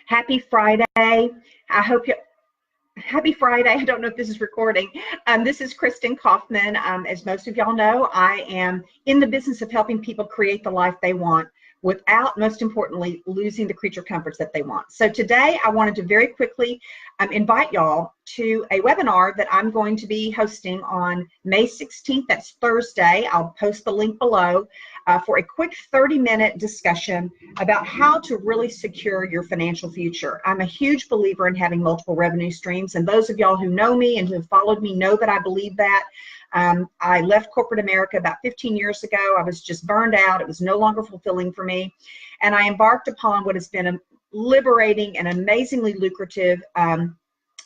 Happy Friday. I hope you. Happy Friday. I don't know if this is recording. This is Kristin Kaufman. As most of y'all know, I am in the business of helping people create the life they want without, most importantly, losing the creature comforts that they want. So today I wanted to very quickly invite y'all to a webinar that I'm going to be hosting on May 16th. That's Thursday. I'll post the link below for a quick 30-minute discussion about how to really secure your financial future. I'm a huge believer in having multiple revenue streams, and those of y'all who know me and who have followed me know that I believe that. I left corporate America about 15 years ago. I was just burned out. It was no longer fulfilling for me. And I embarked upon what has been a liberating and amazingly lucrative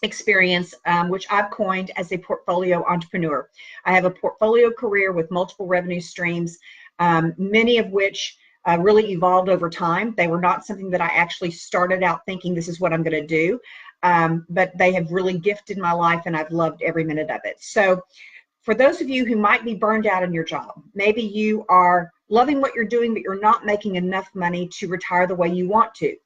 experience, which I've coined as a portfolio entrepreneur. I have a portfolio career with multiple revenue streams, many of which really evolved over time. They were not something that I actually started out thinking this is what I'm going to do, but they have really gifted my life, and I've loved every minute of it. So for those of you who might be burned out in your job, maybe you are loving what you're doing, but you're not making enough money to retire the way you want to.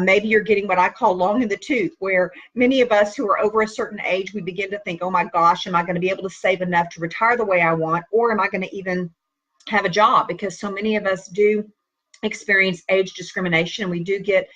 Maybe you're getting what I call long in the tooth, where many of us who are over a certain age, we begin to think, oh my gosh, am I going to be able to save enough to retire the way I want? Or am I going to even have a job? Because so many of us do experience age discrimination, and we do get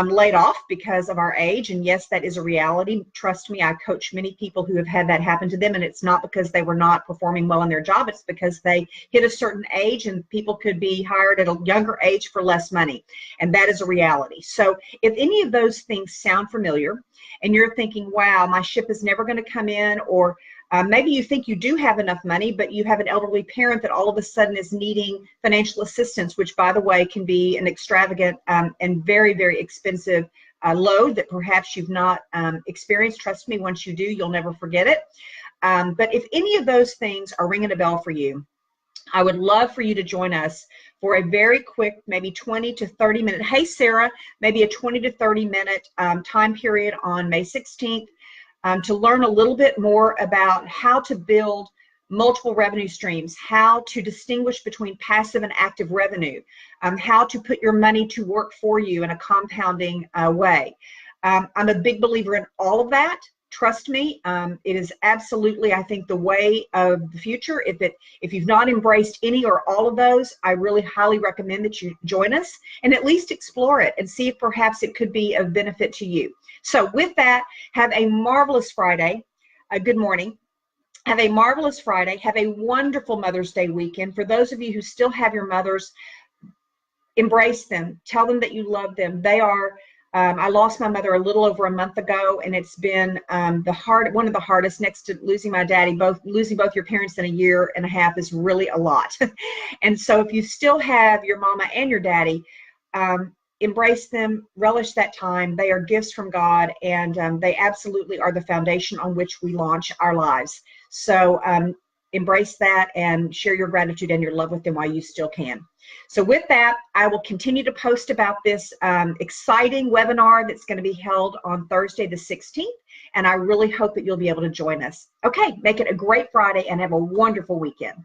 laid off because of our age. And yes, that is a reality. Trust me, I coach many people who have had that happen to them, and it's not because they were not performing well in their job. It's because they hit a certain age and people could be hired at a younger age for less money, and that is a reality. So if any of those things sound familiar and you're thinking, wow, my ship is never going to come in, or maybe you think you do have enough money, but you have an elderly parent that all of a sudden is needing financial assistance, which, by the way, can be an extravagant and very, very expensive load that perhaps you've not experienced. Trust me, once you do, you'll never forget it. But if any of those things are ringing a bell for you, I would love for you to join us for a very quick, maybe 20 to 30 minute, hey Sarah, maybe a 20 to 30 minute time period on May 16th. To learn a little bit more about how to build multiple revenue streams, how to distinguish between passive and active revenue, how to put your money to work for you in a compounding way. I'm a big believer in all of that. Trust me, it is absolutely, I think, the way of the future. If you've not embraced any or all of those, I really highly recommend that you join us and at least explore it and see if perhaps it could be of benefit to you. So with that, have a marvelous Friday. Good morning. Have a marvelous Friday. Have a wonderful Mother's Day weekend. For those of you who still have your mothers, embrace them. Tell them that you love them. They are, I lost my mother a little over a month ago, and it's been one of the hardest, next to losing my daddy. Losing both your parents in a year and a half is really a lot. And so if you still have your mama and your daddy, embrace them, relish that time. They are gifts from God, and they absolutely are the foundation on which we launch our lives. So embrace that and share your gratitude and your love with them while you still can. So with that, I will continue to post about this exciting webinar that's going to be held on Thursday the 16th, and I really hope that you'll be able to join us. Okay, make it a great Friday and have a wonderful weekend.